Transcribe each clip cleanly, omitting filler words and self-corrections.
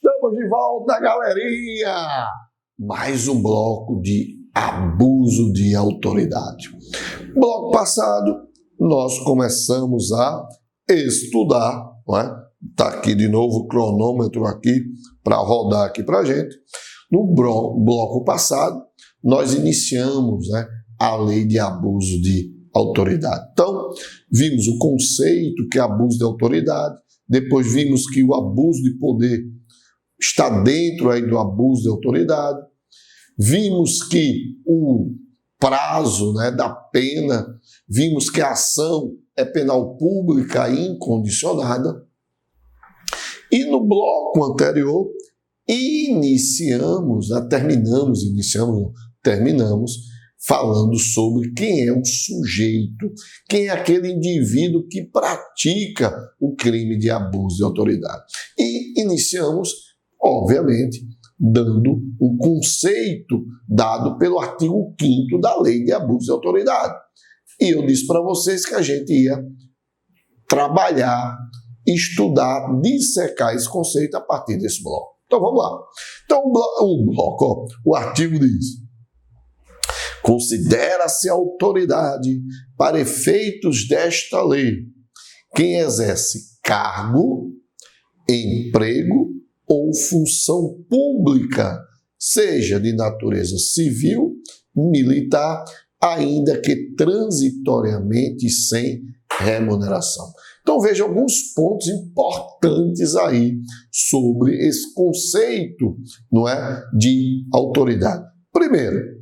Estamos de volta, galerinha! Mais um bloco de abuso de autoridade. Bloco passado, nós começamos a estudar, não é? Tá aqui de novo o cronômetro aqui para rodar aqui para a gente. No bloco passado, nós iniciamos, né, a lei de abuso de autoridade. Então, vimos o conceito que é abuso de autoridade, depois vimos que o abuso de poder está dentro aí do abuso de autoridade, vimos que o prazo, né, da pena, vimos que a ação é penal pública e incondicionada, e no bloco anterior terminamos falando sobre quem é o sujeito, quem é aquele indivíduo que pratica o crime de abuso de autoridade. E iniciamos, obviamente, dando um conceito dado pelo artigo 5º da Lei de Abuso de Autoridade. E eu disse para vocês que a gente ia trabalhar, estudar, dissecar esse conceito a partir desse bloco. Então vamos lá. Então o artigo diz: considera-se autoridade para efeitos desta lei quem exerce cargo, emprego ou função pública, seja de natureza civil, militar, ainda que transitoriamente sem remuneração. Então veja alguns pontos importantes aí sobre esse conceito, não é, de autoridade. Primeiro,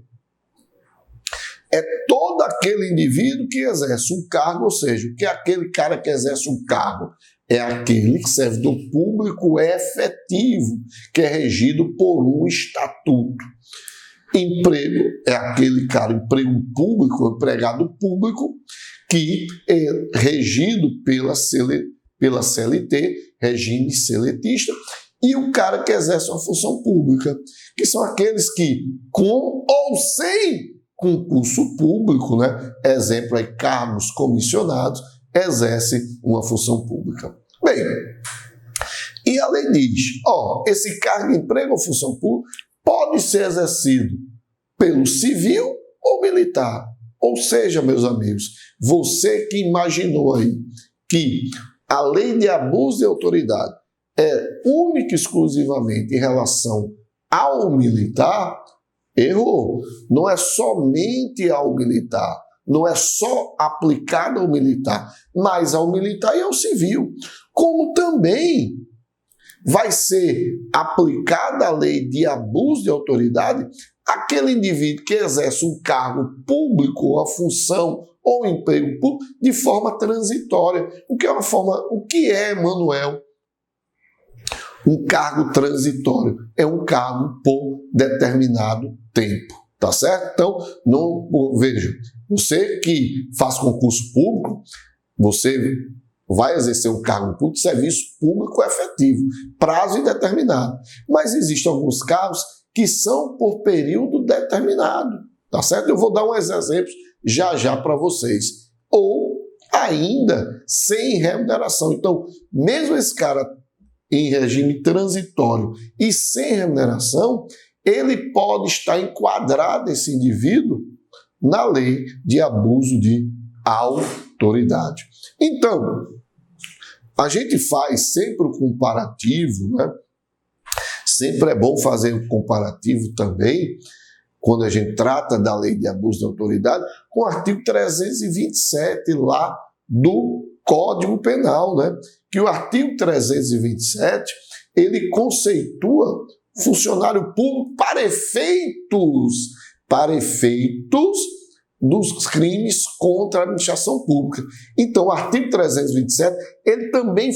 é todo aquele indivíduo que exerce um cargo, ou seja, que é aquele cara que exerce um cargo é aquele que serve do público efetivo, que é regido por um estatuto. Emprego é aquele cara, emprego público, empregado público, que é regido pela CLT, regime seletista, e o cara que exerce uma função pública, que são aqueles que, com ou sem concurso público, né? Exemplo aí, cargos comissionados, exerce uma função pública. Bem, e a lei diz, esse cargo, emprego ou função pública pode ser exercido pelo civil ou militar. Ou seja, meus amigos, você que imaginou aí que a lei de abuso de autoridade é única e exclusivamente em relação ao militar, errou. Não é somente ao militar, não é só aplicada ao militar, mas ao militar e ao civil. Como também vai ser aplicada a lei de abuso de autoridade aquele indivíduo que exerce um cargo público, uma função ou emprego público de forma transitória. O que é, Manuel? Um cargo transitório é um cargo por determinado tempo, tá certo? Então, veja, você que faz concurso público, você vai exercer um cargo público de serviço público efetivo, prazo indeterminado. Mas existem alguns cargos que são por período determinado, tá certo? Eu vou dar uns exemplos já para vocês. Ou ainda sem remuneração. Então, mesmo esse cara em regime transitório e sem remuneração, ele pode estar enquadrado, esse indivíduo, na lei de abuso de autoridade. Então, a gente faz sempre o comparativo, né? Sempre é bom fazer um comparativo também, quando a gente trata da lei de abuso de autoridade, com o artigo 327 lá do Código Penal, né? Que o artigo 327, ele conceitua funcionário público para efeitos dos crimes contra a administração pública. Então, o artigo 327, ele também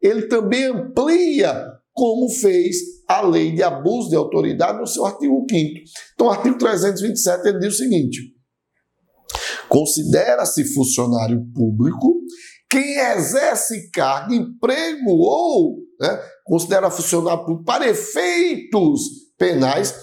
ele também amplia como fez a lei de abuso de autoridade no seu artigo 5º. Então, o artigo 327, ele diz o seguinte: considera-se funcionário público quem exerce cargo, emprego ou considera funcionário público para efeitos penais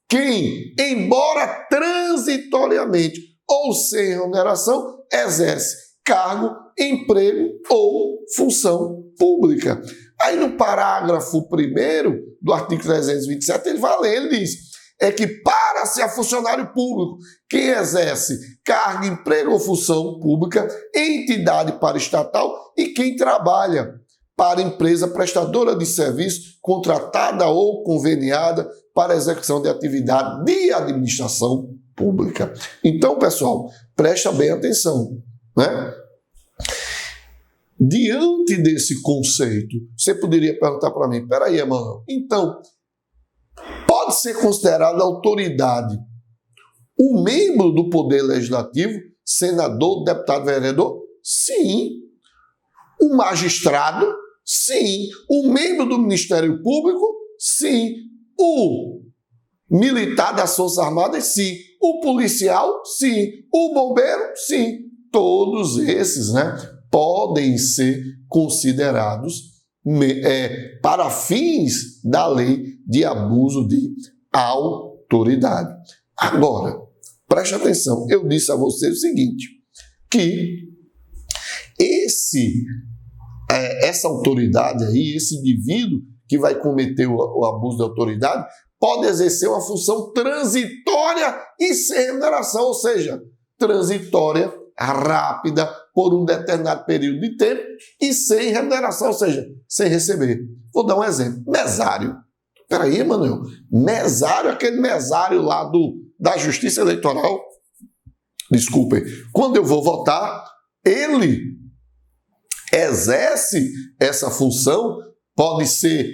quem, embora transitoriamente ou sem remuneração, exerce cargo, emprego ou função pública. Aí no parágrafo 1º do artigo 327, ele vai ler, ele diz, é que para ser funcionário público, quem exerce cargo, emprego ou função pública, entidade paraestatal e quem trabalha para empresa prestadora de serviço, contratada ou conveniada para execução de atividade de administração pública. Então, pessoal, presta bem atenção, né? Diante desse conceito, você poderia perguntar para mim, peraí, Emanuel, então, pode ser considerado autoridade um membro do Poder Legislativo, senador, deputado, vereador? Sim. Um magistrado? Sim. Um membro do Ministério Público? Sim. O militar das Forças Armadas? Sim. O policial? Sim. O bombeiro? Sim. Todos esses, né, podem ser considerados para fins da lei de abuso de autoridade. Agora, preste atenção, eu disse a você o seguinte, que essa autoridade aí, esse indivíduo que vai cometer o abuso de autoridade, pode exercer uma função transitória e sem remuneração, ou seja, transitória, rápida, por um determinado período de tempo e sem remuneração, ou seja, sem receber. Vou dar um exemplo. Mesário. Peraí, Emanuel. Mesário, aquele mesário lá da Justiça Eleitoral. Desculpem. Quando eu vou votar, ele exerce essa função, pode ser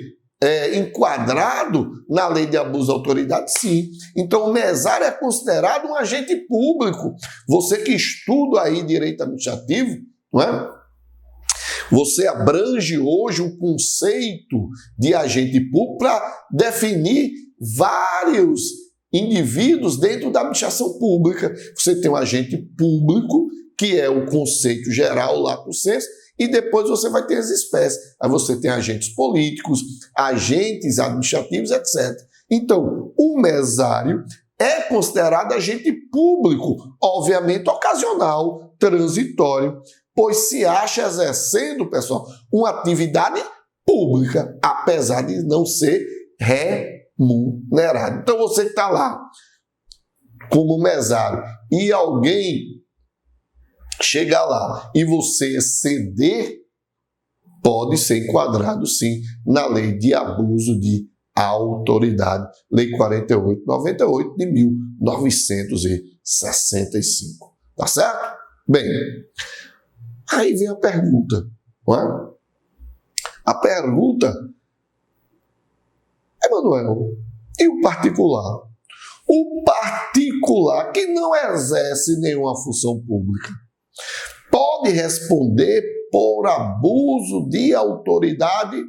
enquadrado na lei de abuso de autoridade, sim. Então, o mesário é considerado um agente público. Você que estuda aí direito administrativo, não é? Você abrange hoje o conceito de agente público para definir vários indivíduos dentro da administração pública. Você tem um agente público, que é o conceito geral lá do senso, e depois você vai ter as espécies. Aí você tem agentes políticos, agentes administrativos, etc. Então, o mesário é considerado agente público, obviamente ocasional, transitório, pois se acha exercendo, pessoal, uma atividade pública, apesar de não ser remunerado. Então, você que está lá como mesário e alguém chegar lá e você exceder, pode ser enquadrado, sim, na lei de abuso de autoridade, Lei 4898 de 1965. Tá certo? Bem, aí vem a pergunta, não é? A pergunta, Emanuel, e o particular? O particular que não exerce nenhuma função pública pode responder por abuso de autoridade?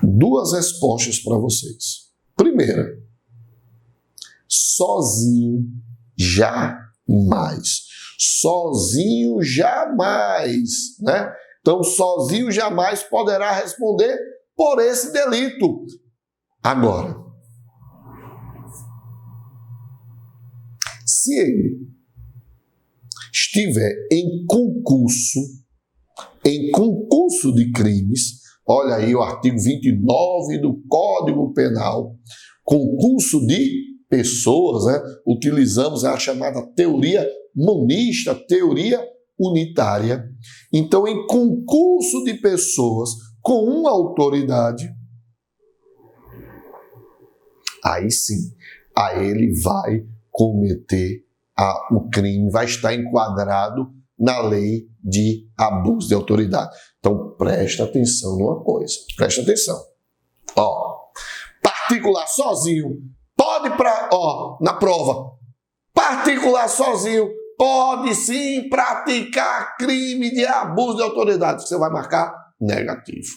Duas respostas para vocês. Primeira, sozinho jamais. Sozinho jamais, né? Então, sozinho jamais poderá responder por esse delito. Agora, se ele estiver em concurso de crimes, olha aí o artigo 29 do Código Penal, concurso de pessoas, né? Utilizamos a chamada teoria monista, teoria unitária. Então, em concurso de pessoas com uma autoridade, aí sim, aí ele vai cometer o crime, vai estar enquadrado na lei de abuso de autoridade. Então, presta atenção numa coisa, presta atenção. Particular sozinho, pode na prova, particular sozinho, pode sim praticar crime de abuso de autoridade. Você vai marcar negativo.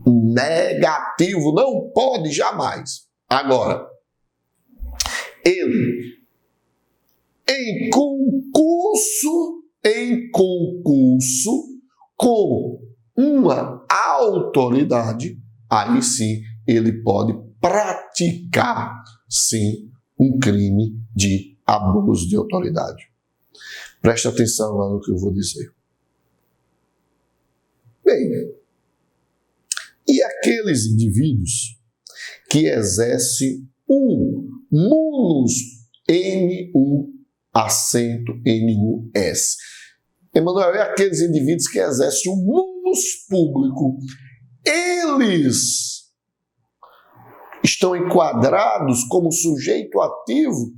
Negativo, não pode jamais. Agora, ele em concurso com uma autoridade, aí sim ele pode praticar, sim, um crime de abuso de autoridade. Preste atenção lá no que eu vou dizer. Bem, aqueles indivíduos que exercem um munus, M-U, acento N-U-S. Emanuel, é aqueles indivíduos que exercem um munus público. Eles estão enquadrados como sujeito ativo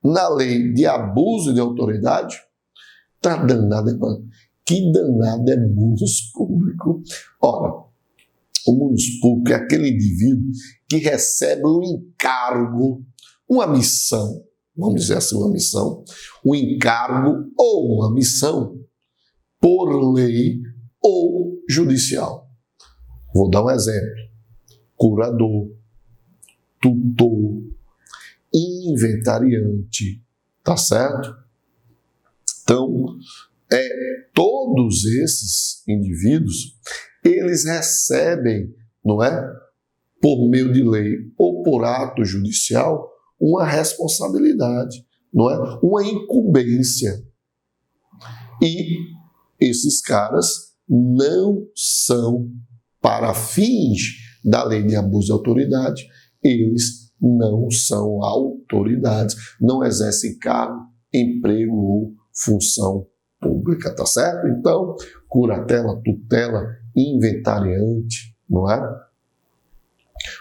na lei de abuso de autoridade? Tá danado, mano. Que danado é munus público? Ora, o munus público é aquele indivíduo que recebe um encargo, uma missão, vamos dizer assim, uma missão, um encargo ou uma missão por lei ou judicial. Vou dar um exemplo. Curador, tutor, inventariante, tá certo? Então, todos esses indivíduos, eles recebem, não é, por meio de lei ou por ato judicial, uma responsabilidade, não é, uma incumbência. E esses caras não são, para fins da lei de abuso de autoridade, eles não são autoridades, não exercem cargo, emprego ou função pública, tá certo? Então, curatela, tutela, inventariante, não é?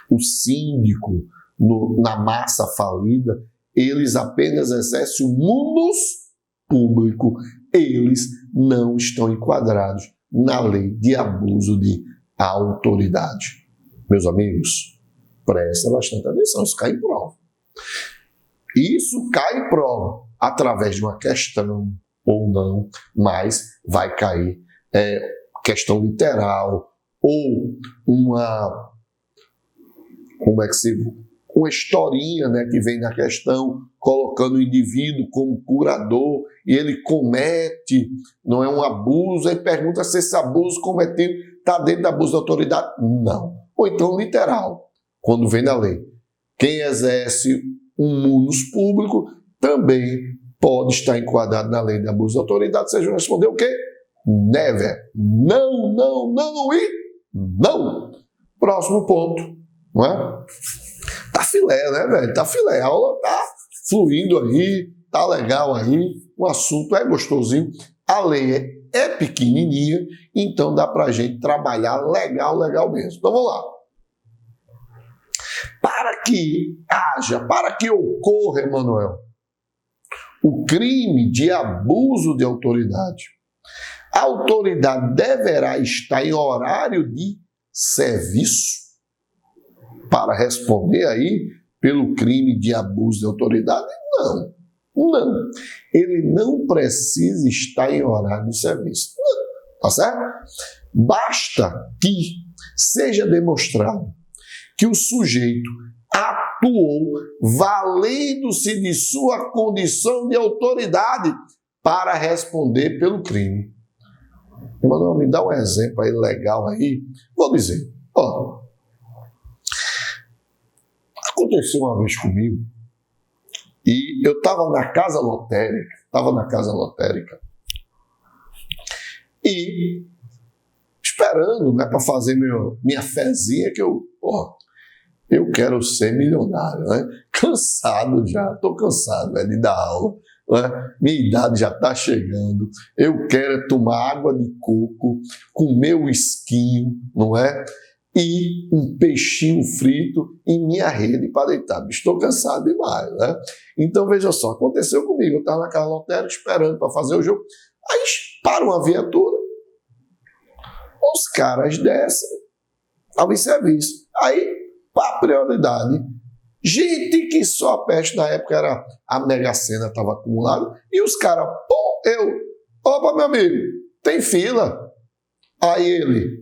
O síndico, na massa falida, eles apenas exercem o munus público, eles não estão enquadrados na lei de abuso de autoridade. Meus amigos, presta bastante atenção, isso cai em prova. Isso cai em prova através de uma questão ou não, mas vai cair questão literal ou uma historinha, né, que vem na questão colocando o indivíduo como curador e ele comete, não é um abuso, aí pergunta se esse abuso cometido está dentro do abuso de autoridade. Não. Ou então literal, quando vem na lei. Quem exerce um munus público também pode estar enquadrado na lei de abuso de autoridade. Vocês vão responder o quê? Never. Não, não, não e não. Próximo ponto, não é? Tá filé, né, velho? Tá filé. A aula tá fluindo aí, tá legal aí, o assunto é gostosinho. A lei é pequenininha, então dá pra gente trabalhar legal mesmo. Então vamos lá. Para que ocorra, Emanuel, o crime de abuso de autoridade, a autoridade deverá estar em horário de serviço para responder aí pelo crime de abuso de autoridade? Não. Ele não precisa estar em horário de serviço. Não. Tá certo? Basta que seja demonstrado que o sujeito atuou valendo-se de sua condição de autoridade para responder pelo crime. Manoel, me dá um exemplo aí legal aí. Vou dizer, aconteceu uma vez comigo e eu estava na casa lotérica, e esperando, né, para fazer minha fezinha, que eu quero ser milionário, né? Cansado já, estou cansado, de dar aula, né? Minha idade já está chegando, eu quero tomar água de coco, comer o esquinho, não é? E um peixinho frito em minha rede para deitar. Estou cansado demais, né? Então, veja só, aconteceu comigo, eu estava na casa lotérica esperando para fazer o jogo, aí para uma viatura, os caras descem, estavam em serviço, aí, para prioridade, gente que só a peste na época era a Mega Sena, estava acumulada, e os caras, opa, meu amigo, tem fila. Aí ele,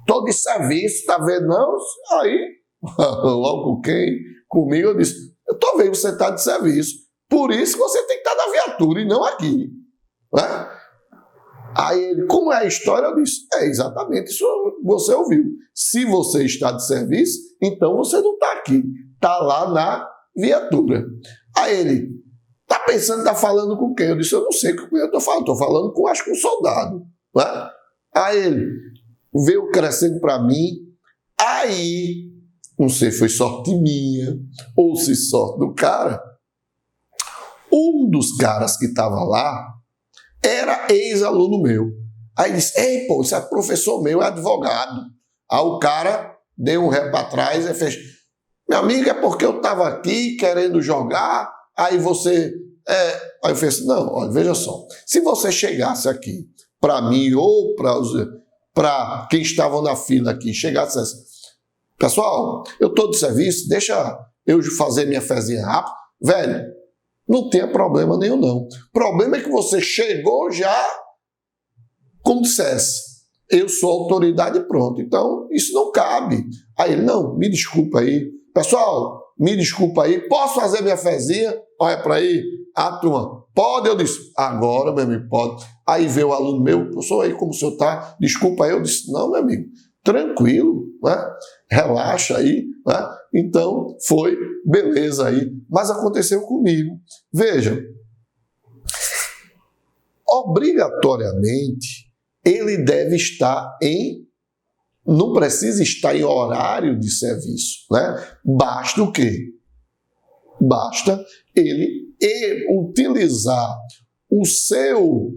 tô de serviço, tá vendo não? Aí, logo quem? Comigo, eu disse, eu tô vendo que você tá de serviço, por isso que você tem que estar na viatura e não aqui. Né? Aí ele, como é a história? Eu disse, exatamente isso você ouviu. Se você está de serviço, então você não está aqui. Está lá na viatura. Aí ele, está pensando, está falando com quem? Eu disse, eu não sei com quem eu estou falando. Estou falando com, acho que um soldado. Né? Aí ele veio crescendo para mim, Aí, não sei se foi sorte minha ou se sorte do cara, um dos caras que estava lá era ex-aluno meu. Aí disse, ei, pô, isso é professor meu, é advogado. Aí o cara deu um ré para trás e fez, meu amigo, é porque eu estava aqui querendo jogar, aí você... Aí eu falei assim, não, olha, veja só, se você chegasse aqui para mim ou para quem estava na fila aqui, chegasse assim, pessoal, eu estou de serviço, deixa eu fazer minha fezinha rápido, velho, não tem problema nenhum não. O problema é que você chegou já como dissesse, eu sou autoridade e pronto, então isso não cabe. Aí ele, não, me desculpa aí, pessoal, me desculpa aí, posso fazer minha fezinha? Olha para aí, a turma, pode? Eu disse, agora, meu amigo, pode. Aí veio o aluno meu, professor, aí como o senhor está? Desculpa aí. Eu disse, não, meu amigo, tranquilo, né? Relaxa aí. Né? Então, foi beleza aí. Mas aconteceu comigo. Veja, obrigatoriamente, ele deve estar não precisa estar em horário de serviço, né? Basta o quê? Basta ele utilizar o seu,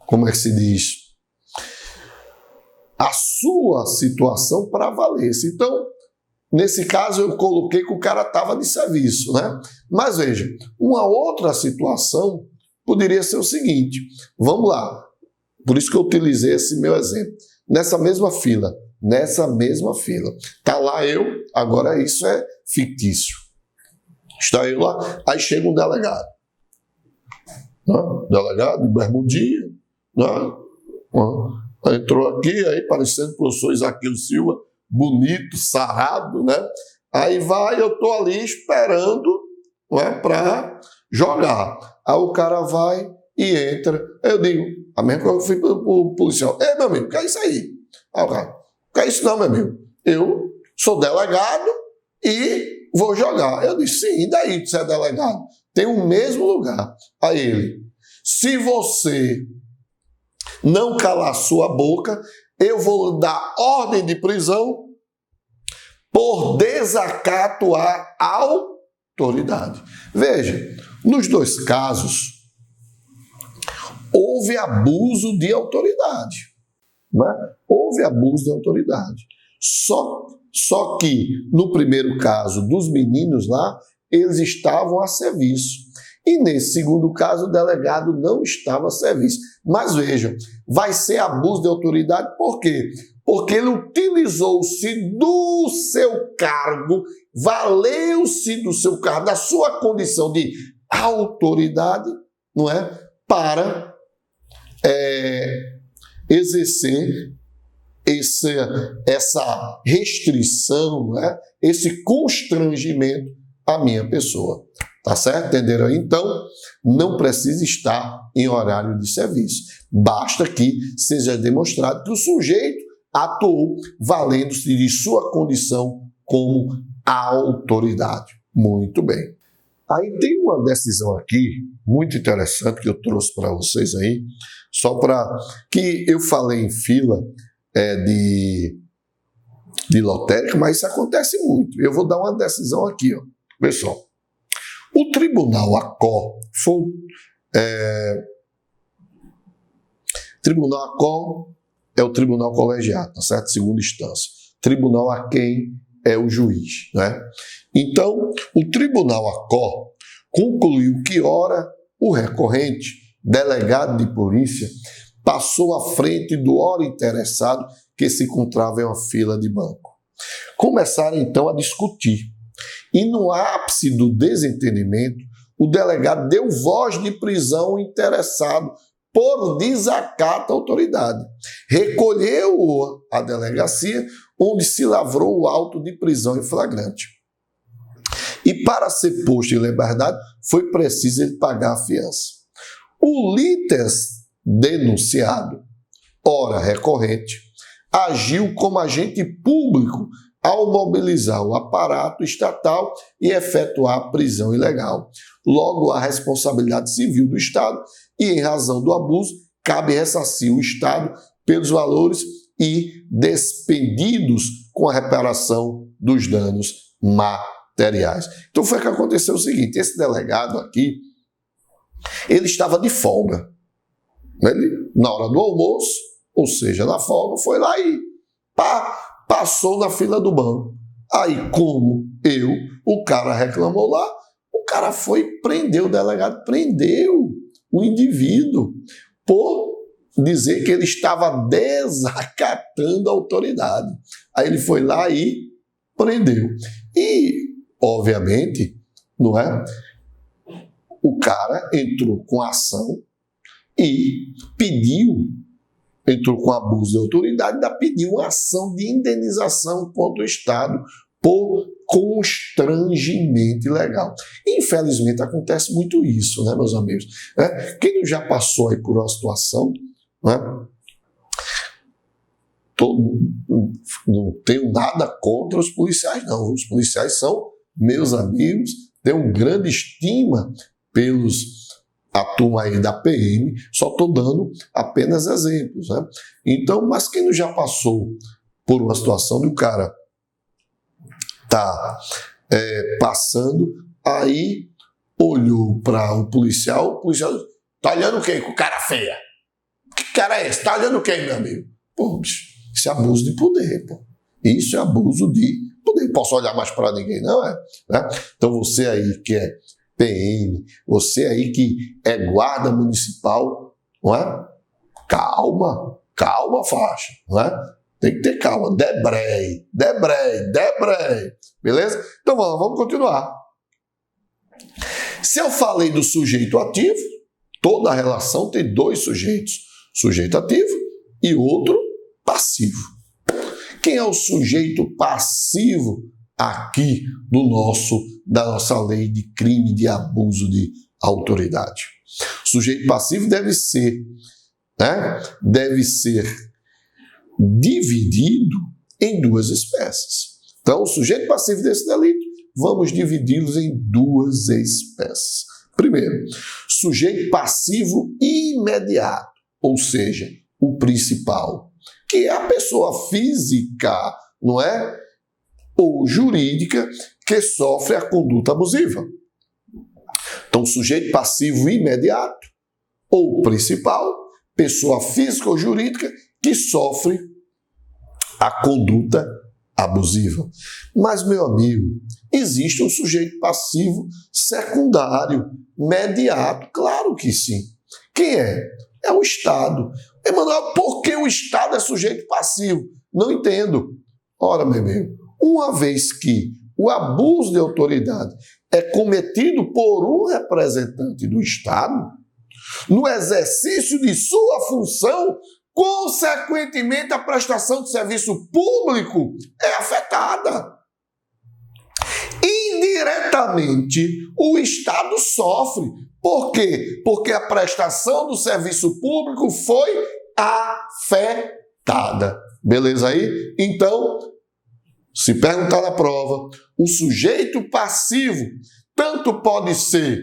como é que se diz? A sua situação para valer-se. Então, nesse caso, eu coloquei que o cara estava de serviço, né? Mas veja, uma outra situação poderia ser o seguinte, vamos lá, por isso que eu utilizei esse meu exemplo, nessa mesma fila, tá lá eu, agora isso é fictício, está eu lá, aí chega um delegado, né? Delegado de bermudinha, né? Entrou aqui, aí parecendo o professor Isaqueu Silva, bonito, sarrado, né? Aí vai, eu estou ali esperando, né, para jogar. Aí o cara vai e entra. Eu digo, a mesma coisa que eu fui para o policial. Ei, meu amigo, o que é isso aí? Aí o cara, o que é isso não, meu amigo? Eu sou delegado e vou jogar. Eu disse, sim, e daí que você é delegado? Tem o mesmo lugar. Aí ele, se você não calar sua boca, eu vou dar ordem de prisão por desacato à autoridade. Veja, nos dois casos, houve abuso de autoridade. Não é? Houve abuso de autoridade. Só que, no primeiro caso dos meninos lá, eles estavam a serviço. E nesse segundo caso, o delegado não estava a serviço. Mas vejam, vai ser abuso de autoridade por quê? Porque ele utilizou-se do seu cargo, valeu-se do seu cargo, da sua condição de autoridade, não é? Para exercer essa restrição, né? Esse constrangimento à minha pessoa. Tá certo? Entenderam aí? Então, não precisa estar em horário de serviço. Basta que seja demonstrado que o sujeito atuou valendo-se de sua condição como autoridade. Muito bem. Aí tem uma decisão aqui, muito interessante, que eu trouxe para vocês aí, só para que eu falei em fila de lotérica, mas isso acontece muito. Eu vou dar uma decisão aqui, ó. Pessoal, o Tribunal ACOR foi... Tribunal ACOR é o tribunal colegiado, tá certo? Segunda instância. Tribunal a quem é o juiz, né? Então, o Tribunal ACOR concluiu que, ora, o recorrente, delegado de polícia, passou à frente do ora interessado que se encontrava em uma fila de banco. Começaram, então, a discutir. E no ápice do desentendimento, o delegado deu voz de prisão ao interessado por desacato à autoridade. Recolheu a delegacia, onde se lavrou o auto de prisão em flagrante. E para ser posto em liberdade, foi preciso ele pagar a fiança. O lites denunciado, ora recorrente, agiu como agente público ao mobilizar o aparato estatal e efetuar a prisão ilegal. Logo, a responsabilidade civil do Estado e, em razão do abuso, cabe ressarcir o Estado pelos valores e despedidos com a reparação dos danos materiais. Então foi que aconteceu o seguinte, esse delegado aqui, ele estava de folga. Ele, na hora do almoço, ou seja, na folga, foi lá e passou na fila do banco. Aí, como o cara reclamou lá, o cara foi e prendeu, o delegado prendeu o indivíduo por dizer que ele estava desacatando a autoridade. Aí ele foi lá e prendeu. E, obviamente, não é? O cara entrou com a ação e entrou com abuso de autoridade, ainda pediu uma ação de indenização contra o Estado por constrangimento ilegal. Infelizmente acontece muito isso, né, meus amigos? Quem já passou aí por uma situação, né? Não tenho nada contra os policiais, não. Os policiais são meus amigos, tenho grande estima a turma aí da PM, só estou dando apenas exemplos, né? Então, mas quem não já passou por uma situação de o cara tá passando, aí olhou para o policial tá olhando o quê? Com cara feia. Que cara é esse? Tá olhando quem, meu amigo? Pô, bicho, isso é abuso de poder, pô. Isso é abuso de poder. Não posso olhar mais para ninguém, não é? Né? Então você aí que é PM, você aí que é guarda municipal, não é? Calma, faixa, não é? Tem que ter calma. Debreie. Beleza? Então vamos continuar. Se eu falei do sujeito ativo, toda relação tem dois sujeitos. Sujeito ativo e outro passivo. Quem é o sujeito passivo aqui da nossa lei de crime de abuso de autoridade? O sujeito passivo deve ser dividido em duas espécies. Então, o sujeito passivo desse delito, vamos dividi-los em duas espécies. Primeiro, sujeito passivo imediato, ou seja, o principal, que é a pessoa física, não é? Ou jurídica que sofre a conduta abusiva. Então, sujeito passivo imediato ou principal, pessoa física ou jurídica que sofre a conduta abusiva. Mas, meu amigo, existe um sujeito passivo secundário, mediato? Claro que sim. Quem é? É o Estado. Emanuel, por que o Estado é sujeito passivo? Não entendo. Ora, meu amigo, uma vez que o abuso de autoridade é cometido por um representante do Estado, no exercício de sua função, consequentemente a prestação de serviço público é afetada. Indiretamente, o Estado sofre. Por quê? Porque a prestação do serviço público foi afetada. Beleza aí? Então, se perguntar na prova, o sujeito passivo tanto pode ser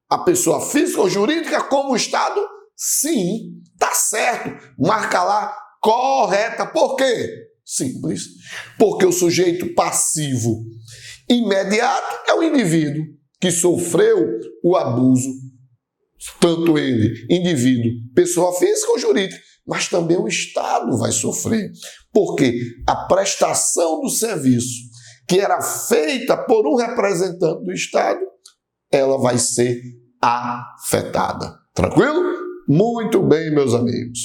a pessoa física ou jurídica como o Estado? Sim, tá certo. Marca lá, correta. Por quê? Simples. Porque o sujeito passivo imediato é o indivíduo que sofreu o abuso, tanto ele, indivíduo, pessoa física ou jurídica, mas também o Estado vai sofrer. Porque a prestação do serviço que era feita por um representante do Estado, ela vai ser afetada. Tranquilo? Muito bem, meus amigos.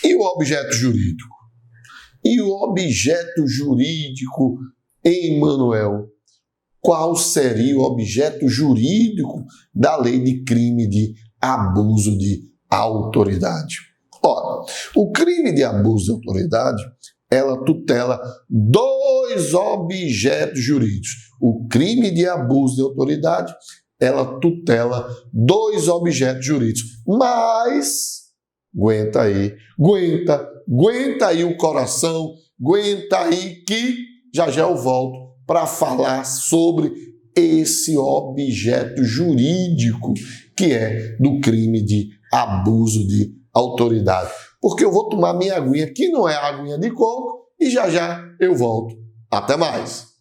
E o objeto jurídico? E o objeto jurídico, Emanuel? Qual seria o objeto jurídico da lei de crime de abuso de autoridade? Ora, o crime de abuso de autoridade, ela tutela dois objetos jurídicos. O crime de abuso de autoridade, ela tutela dois objetos jurídicos. Mas, aguenta aí o coração, aguenta aí que já eu volto para falar sobre esse objeto jurídico que é do crime de abuso de autoridade. porque eu vou tomar minha aguinha, que não é a aguinha de coco, e já já eu volto. Até mais!